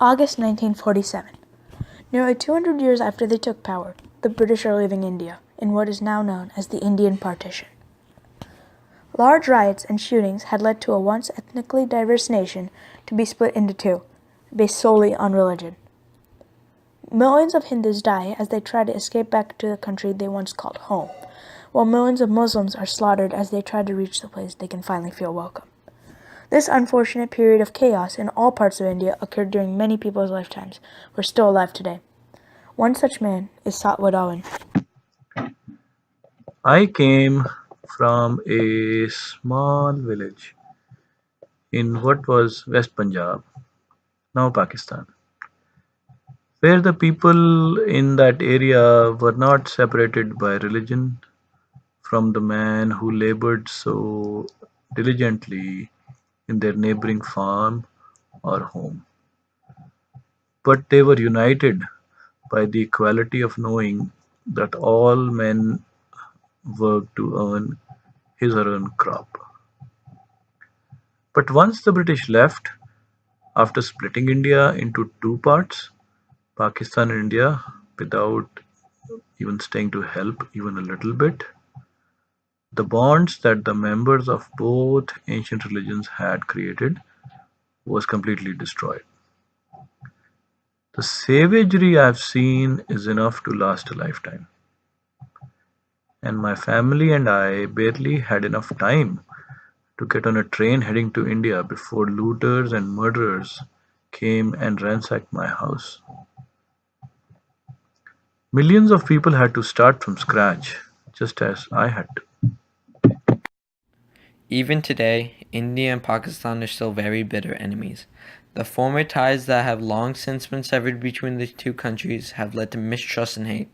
August 1947. Nearly 200 years after they took power, the British are leaving India in what is now known as the Indian Partition. Large riots and shootings had led to a once ethnically diverse nation to be split into two, based solely on religion. Millions of Hindus die as they try to escape back to the country they once called home, while millions of Muslims are slaughtered as they try to reach the place they can finally feel welcome. This unfortunate period of chaos in all parts of India occurred during many people's lifetimes who are still alive today. One such man is Satwar Dhawan. I came from a small village in what was West Punjab, now Pakistan, where the people in that area were not separated by religion from the man who labored so diligently in their neighboring farm or home, but they were united by the equality of knowing that all men work to earn his or her crop. But once the British left, after splitting India into two parts, Pakistan and India, without even staying to help even a little bit, the bonds that the members of both ancient religions had created was completely destroyed. The savagery I've seen is enough to last a lifetime, and my family and I barely had enough time to get on a train heading to India before looters and murderers came and ransacked my house. Millions of people had to start from scratch, just as I had to. Even today, India and Pakistan are still very bitter enemies. The former ties that have long since been severed between the two countries have led to mistrust and hate.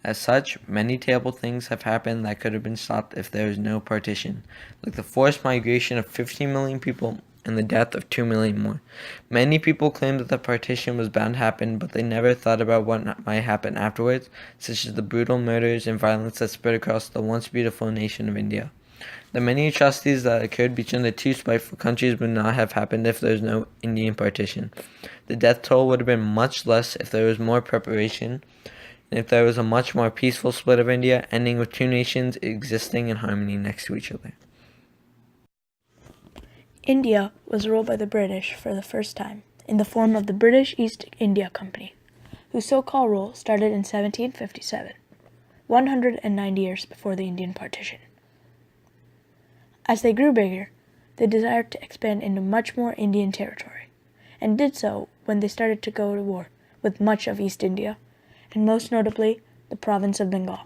As such, many terrible things have happened that could have been stopped if there was no partition, like the forced migration of 15 million people and the death of 2 million more. Many people claim that the partition was bound to happen, but they never thought about what might happen afterwards, such as the brutal murders and violence that spread across the once beautiful nation of India. The many atrocities that occurred between the two spiteful countries would not have happened if there was no Indian partition. The death toll would have been much less if there was more preparation, and if there was a much more peaceful split of India, ending with two nations existing in harmony next to each other. India was ruled by the British for the first time in the form of the British East India Company, whose so-called rule started in 1757, 190 years before the Indian partition. As they grew bigger, they desired to expand into much more Indian territory, and did so when they started to go to war with much of East India, and most notably the province of Bengal.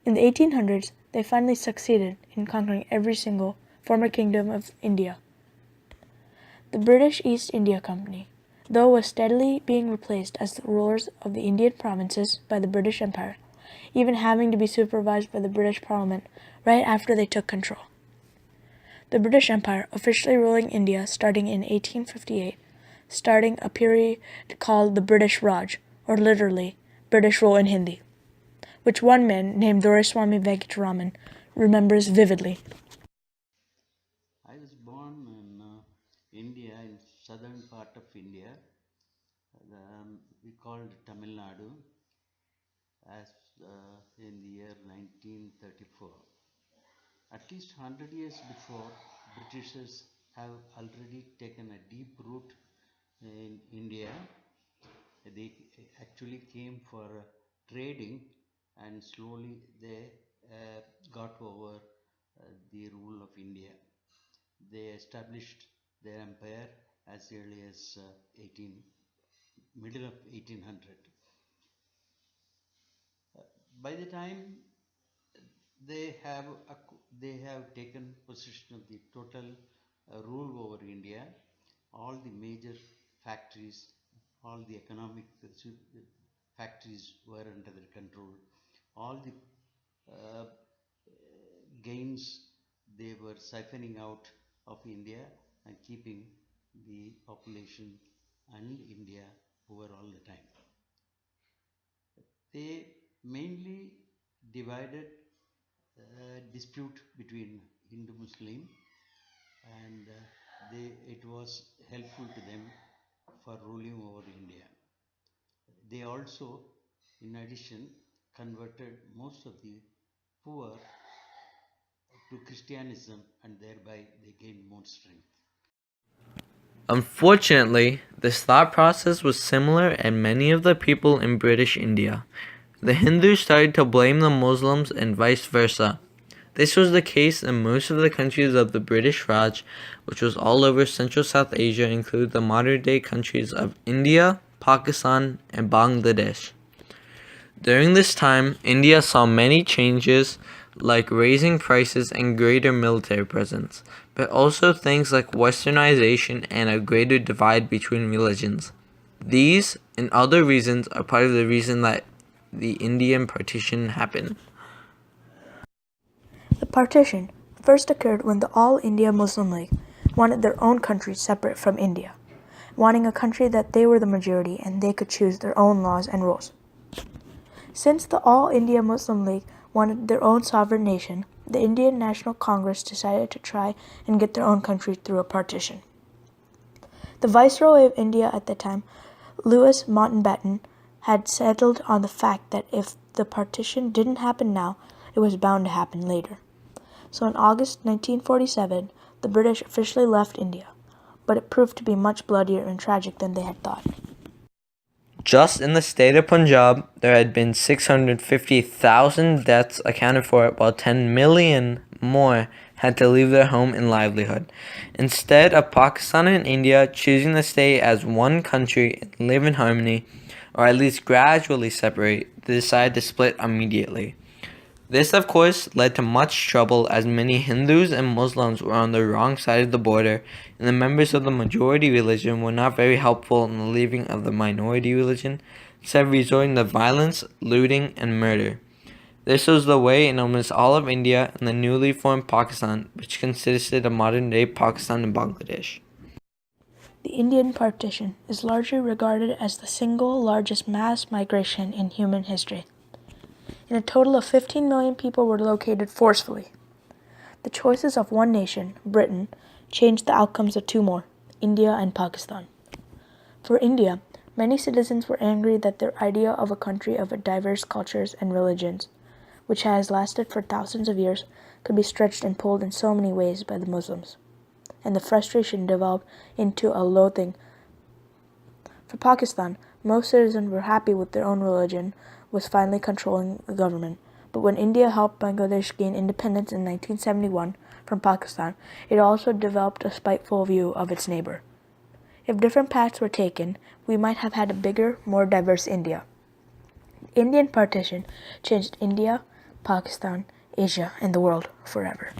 In the 1800s, they finally succeeded in conquering every single former kingdom of India. The British East India Company, though, was steadily being replaced as the rulers of the Indian provinces by the British Empire, even having to be supervised by the British Parliament right after they took control. The British Empire officially ruling India starting in 1858, starting a period called the British Raj, or literally British rule in Hindi, which one man named Doraiswamy Venkataraman remembers vividly. I was born in India, in southern part of India. We called Tamil Nadu as in the year 1934. At least 100 years before, Britishers have already taken a deep root in India. They actually came for trading, and slowly they got over the rule of India. They established their empire as early as middle of 1800. By the time they have they have taken possession of the total rule over India, all the major factories, all the economic factories were under their control. All the uh, gains they were siphoning out of India and keeping the population and India poor all the time. They mainly divided dispute between Hindu Muslim, and it was helpful to them for ruling over India. They also, in addition, converted most of the poor to Christianism, and thereby they gained more strength. Unfortunately, this thought process was similar in many of the people in British India. The Hindus started to blame the Muslims and vice versa. This was the case in most of the countries of the British Raj, which was all over Central South Asia, including the modern-day countries of India, Pakistan, and Bangladesh. During this time, India saw many changes like raising prices and greater military presence, but also things like westernization and a greater divide between religions. These and other reasons are part of the reason that the Indian partition happened. The partition first occurred when the All India Muslim League wanted their own country separate from India, wanting a country that they were the majority and they could choose their own laws and rules. Since the All India Muslim League wanted their own sovereign nation, the Indian National Congress decided to try and get their own country through a partition. The Viceroy of India at the time, Louis Mountbatten, had settled on the fact that if the partition didn't happen now, it was bound to happen later. So in August 1947, the British officially left India, but it proved to be much bloodier and tragic than they had thought. Just in the state of Punjab, there had been 650,000 deaths accounted for, while 10 million more had to leave their home and livelihood. Instead of Pakistan and India choosing to stay as one country and live in harmony, or at least gradually separate, they decided to split immediately. This, of course, led to much trouble as many Hindus and Muslims were on the wrong side of the border, and the members of the majority religion were not very helpful in the leaving of the minority religion, instead resorting to violence, looting, and murder. This was the way in almost all of India and the newly formed Pakistan, which consisted of modern-day Pakistan and Bangladesh. The Indian partition is largely regarded as the single largest mass migration in human history. And a total of 15 million people were located forcefully. The choices of one nation, Britain, changed the outcomes of two more, India and Pakistan. For India, many citizens were angry that their idea of a country of diverse cultures and religions, which has lasted for thousands of years, could be stretched and pulled in so many ways by the Muslims. And the frustration developed into a loathing. For Pakistan, most citizens were happy with their own religion was finally controlling the government. But when India helped Bangladesh gain independence in 1971 from Pakistan, it also developed a spiteful view of its neighbor. If different paths were taken, we might have had a bigger, more diverse India. Indian partition changed India, Pakistan, Asia, and the world forever.